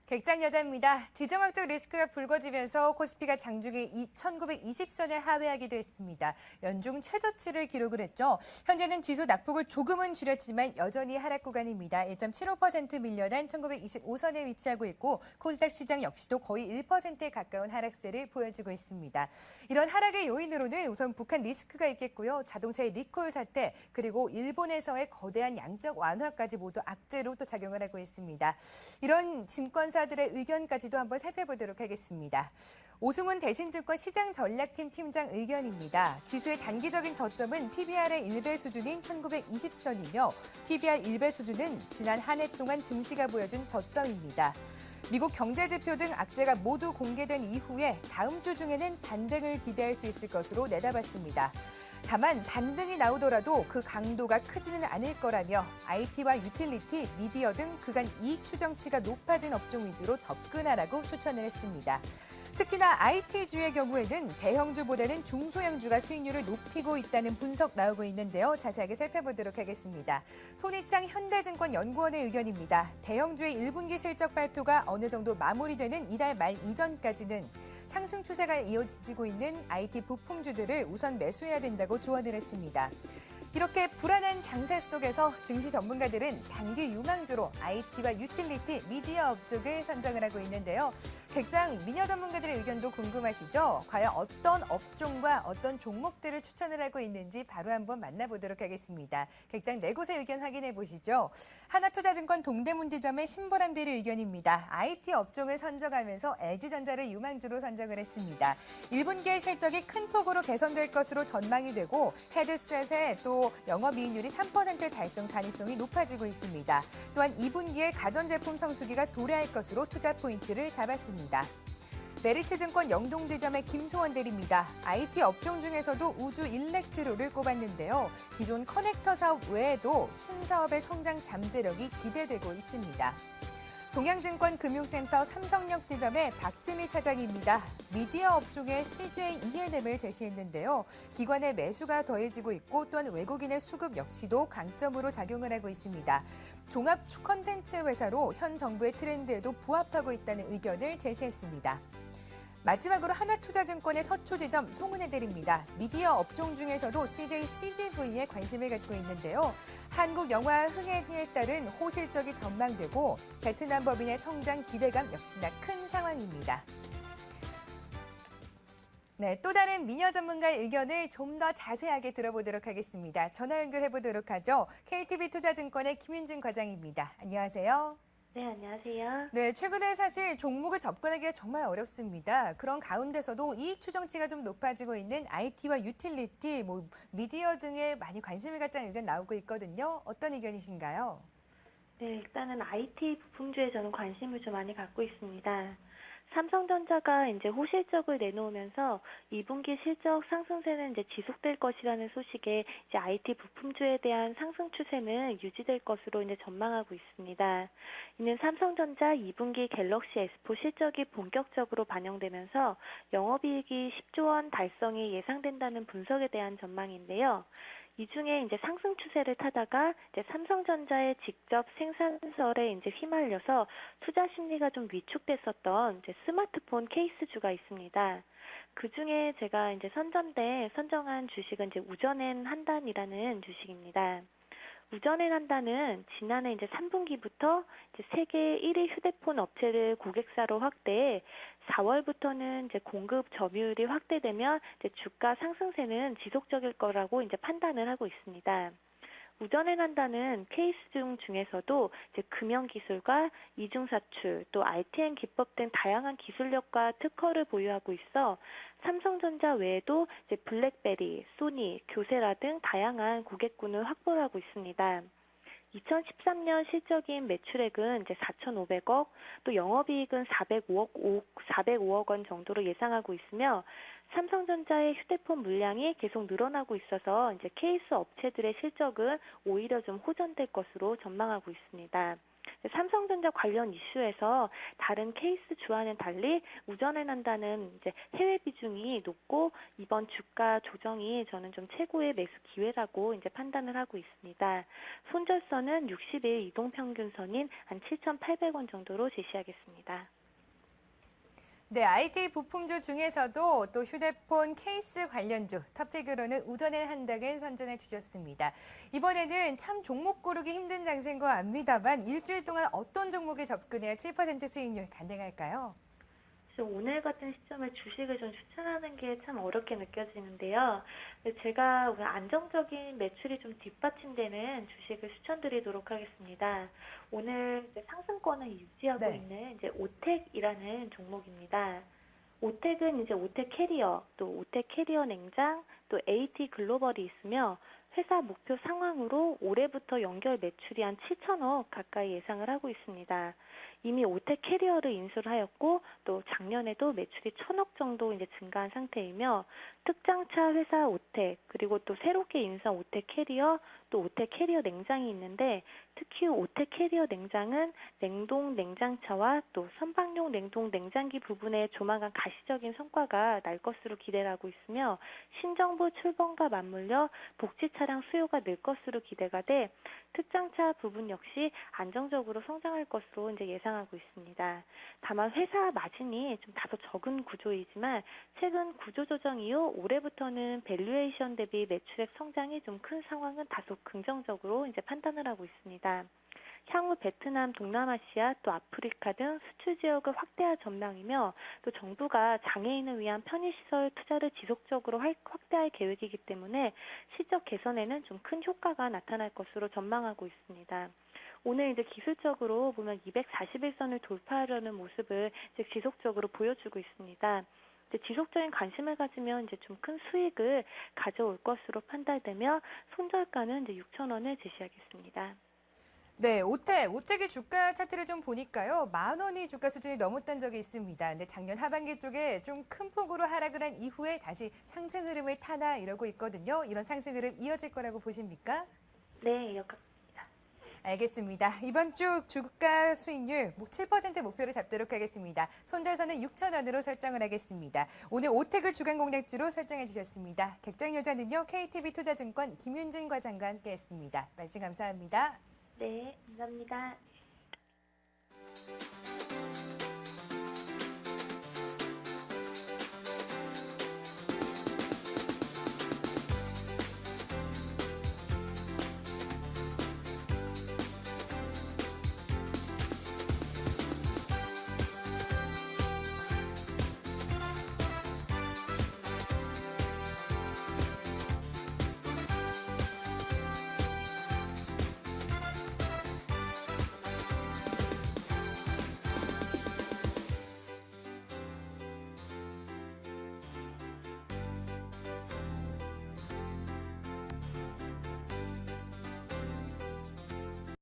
객장 여자입니다. 지정학적 리스크가 불거지면서 코스피가 장중에 1920선에 하회하기도 했습니다. 연중 최저치를 기록을 했죠. 현재는 지수 낙폭을 조금은 줄였지만 여전히 하락 구간입니다. 1.75% 밀려난 1925선에 위치하고 있고 코스닥 시장 역시도 거의 1%에 가까운 하락세를 보여주고 있습니다. 이런 하락의 요인으로는 우선 북한 리스크가 있겠고요. 자동차의 리콜 사태 그리고 일본에서의 거대한 양적 완화까지 모두 악재로 또 작용을 하고 있습니다. 이런 증권사들의 의견까지도 한번 살펴보도록 하겠습니다. 오승훈 대신증권 시장전략팀 팀장 의견입니다. 지수의 단기적인 저점은 PBR의 1배 수준인 1920선이며 PBR 1배 수준은 지난 한 해 동안 증시가 보여준 저점입니다. 미국 경제지표 등 악재가 모두 공개된 이후에 다음 주 중에는 반등을 기대할 수 있을 것으로 내다봤습니다. 다만 반등이 나오더라도 그 강도가 크지는 않을 거라며 IT와 유틸리티, 미디어 등 그간 이익 추정치가 높아진 업종 위주로 접근하라고 추천을 했습니다. 특히나 IT주의 경우에는 대형주보다는 중소형주가 수익률을 높이고 있다는 분석 나오고 있는데요. 자세하게 살펴보도록 하겠습니다. 손희창 현대증권 연구원의 의견입니다. 대형주의 1분기 실적 발표가 어느 정도 마무리되는 이달 말 이전까지는 상승 추세가 이어지고 있는 IT 부품주들을 우선 매수해야 된다고 조언을 했습니다. 이렇게 불안한 장세 속에서 증시 전문가들은 단기 유망주로 IT와 유틸리티, 미디어 업종을 선정을 하고 있는데요. 객장 미녀 전문가들의 의견도 궁금하시죠? 과연 어떤 업종과 어떤 종목들을 추천을 하고 있는지 바로 한번 만나보도록 하겠습니다. 객장 네 곳의 의견 확인해 보시죠. 하나투자증권 동대문지점의 신보람 대리 의견입니다. IT 업종을 선정하면서 LG전자를 유망주로 선정을 했습니다. 1분기의 실적이 큰 폭으로 개선될 것으로 전망이 되고 헤드셋의 또 영업이익률이 3% 달성 가능성이 높아지고 있습니다. 또한 2분기에 가전제품 성수기가 도래할 것으로 투자 포인트를 잡았습니다. 메리츠증권 영동지점의 김소원 대리입니다. IT 업종 중에서도 우주 일렉트로를 꼽았는데요. 기존 커넥터 사업 외에도 신사업의 성장 잠재력이 기대되고 있습니다. 동양증권 금융센터 삼성역 지점의 박진희 차장입니다. 미디어 업종의 CJ E&M을 제시했는데요. 기관의 매수가 더해지고 있고 또한 외국인의 수급 역시도 강점으로 작용을 하고 있습니다. 종합 콘텐츠 회사로 현 정부의 트렌드에도 부합하고 있다는 의견을 제시했습니다. 마지막으로 하나투자증권의 서초지점 송은혜 대리입니다. 미디어 업종 중에서도 CJ CGV에 관심을 갖고 있는데요. 한국 영화 흥행에 따른 호실적이 전망되고 베트남 법인의 성장 기대감 역시나 큰 상황입니다. 네, 또 다른 미녀 전문가의 의견을 좀 더 자세하게 들어보도록 하겠습니다. 전화 연결해 보도록 하죠. KTB투자증권의 김윤진 과장입니다. 안녕하세요. 네, 안녕하세요. 네, 최근에 사실 종목을 접근하기가 정말 어렵습니다. 그런 가운데서도 이익 추정치가 좀 높아지고 있는 IT와 유틸리티, 미디어 등에 많이 관심을 갖자는 의견 나오고 있거든요. 어떤 의견이신가요? 네, 일단은 IT 부품주에 저는 관심을 좀 많이 갖고 있습니다. 삼성전자가 이제 호실적을 내놓으면서 2분기 실적 상승세는 이제 지속될 것이라는 소식에 이제 IT 부품주에 대한 상승 추세는 유지될 것으로 이제 전망하고 있습니다. 이는 삼성전자 2분기 갤럭시 S4 실적이 본격적으로 반영되면서 영업이익이 10조 원 달성이 예상된다는 분석에 대한 전망인데요. 이 중에 이제 상승 추세를 타다가 이제 삼성전자의 직접 생산설에 이제 휘말려서 투자 심리가 좀 위축됐었던 이제 스마트폰 케이스주가 있습니다. 그 중에 제가 이제 선정한 주식은 이제 우전엔 한단이라는 주식입니다. 우전엔 한단은 지난해 이제 3분기부터 이제 세계 1위 휴대폰 업체를 고객사로 확대해 4월부터는 이제 공급 점유율이 확대되면 이제 주가 상승세는 지속적일 거라고 이제 판단을 하고 있습니다. 우전엔 한단은 케이스 중에서도 이제 금형 기술과 이중사출, 또 RTN 기법 등 다양한 기술력과 특허를 보유하고 있어 삼성전자 외에도 이제 블랙베리, 소니, 교세라 등 다양한 고객군을 확보하고 있습니다. 2013년 실적인 매출액은 이제 4,500억, 또 영업이익은 405억 원 정도로 예상하고 있으며 삼성전자의 휴대폰 물량이 계속 늘어나고 있어서 이제 케이스 업체들의 실적은 오히려 좀 호전될 것으로 전망하고 있습니다. 삼성전자 관련 이슈에서 다른 케이스 주와는 달리 우전에 난다는 이제 해외 비중이 높고 이번 주가 조정이 저는 좀 최고의 매수 기회라고 이제 판단을 하고 있습니다. 손절선은 60일 이동평균선인 한 7,800원 정도로 제시하겠습니다. 네, IT 부품주 중에서도 또 휴대폰 케이스 관련주 탑픽으로는 우전의 한닥을 선전해 주셨습니다. 이번에는 참 종목 고르기 힘든 장세인 거 압니다만 일주일 동안 어떤 종목에 접근해야 7% 수익률 가능할까요? 오늘 같은 시점에 주식을 좀 추천하는 게 참 어렵게 느껴지는데요. 제가 오늘 안정적인 매출이 좀 뒷받침되는 주식을 추천드리도록 하겠습니다. 오늘 이제 상승권을 유지하고 네. 있는 이제 오텍이라는 종목입니다. 오텍은 이제 오텍 캐리어, 또 오텍 캐리어 냉장, 또 AT 글로벌이 있으며 회사 목표 상황으로 올해부터 연결 매출이 한 7천억 가까이 예상을 하고 있습니다. 이미 오텍 캐리어를 인수를 하였고 또 작년에도 매출이 1,000억 정도 이제 증가한 상태이며 특장차 회사 오텍 그리고 또 새롭게 인수한 오텍 캐리어 또 오텍 캐리어 냉장이 있는데 특히 오텍 캐리어 냉장은 냉동 냉장차와 또 선박용 냉동 냉장기 부분에 조만간 가시적인 성과가 날 것으로 기대를 하고 있으며 신정부 출범과 맞물려 복지 차량 수요가 늘 것으로 기대가 돼 특장차 부분 역시 안정적으로 성장할 것으로 이제 예상하고 있습니다. 다만 회사 마진이 좀 다소 적은 구조이지만 최근 구조 조정 이후 올해부터는 밸류에이션 대비 매출액 성장이 좀 큰 상황은 다소 긍정적으로 이제 판단을 하고 있습니다. 향후 베트남, 동남아시아, 또 아프리카 등 수출 지역을 확대할 전망이며 또 정부가 장애인을 위한 편의시설 투자를 지속적으로 확대할 계획이기 때문에 실적 개선에는 좀 큰 효과가 나타날 것으로 전망하고 있습니다. 오늘 이제 기술적으로 보면 241선을 돌파하려는 모습을 이제 지속적으로 보여주고 있습니다. 지속적인 관심을 가지면 이제 좀 큰 수익을 가져올 것으로 판단되며 손절가는 이제 6,000원을 제시하겠습니다. 네, 오텍의 주가 차트를 좀 보니까요. 10,000원이 주가 수준이 넘었던 적이 있습니다. 근데 작년 하반기 쪽에 좀 큰 폭으로 하락을 한 이후에 다시 상승 흐름을 타나 이러고 있거든요. 이런 상승 흐름 이어질 거라고 보십니까? 네, 이렇게. 알겠습니다. 이번 주 주가 수익률 7% 목표를 잡도록 하겠습니다. 손절선은 6,000원으로 설정을 하겠습니다. 오늘 오텍을 주간 공략주로 설정해 주셨습니다. 객장 여자는요. KTB 투자증권 김윤진 과장과 함께했습니다. 말씀 감사합니다. 네, 감사합니다.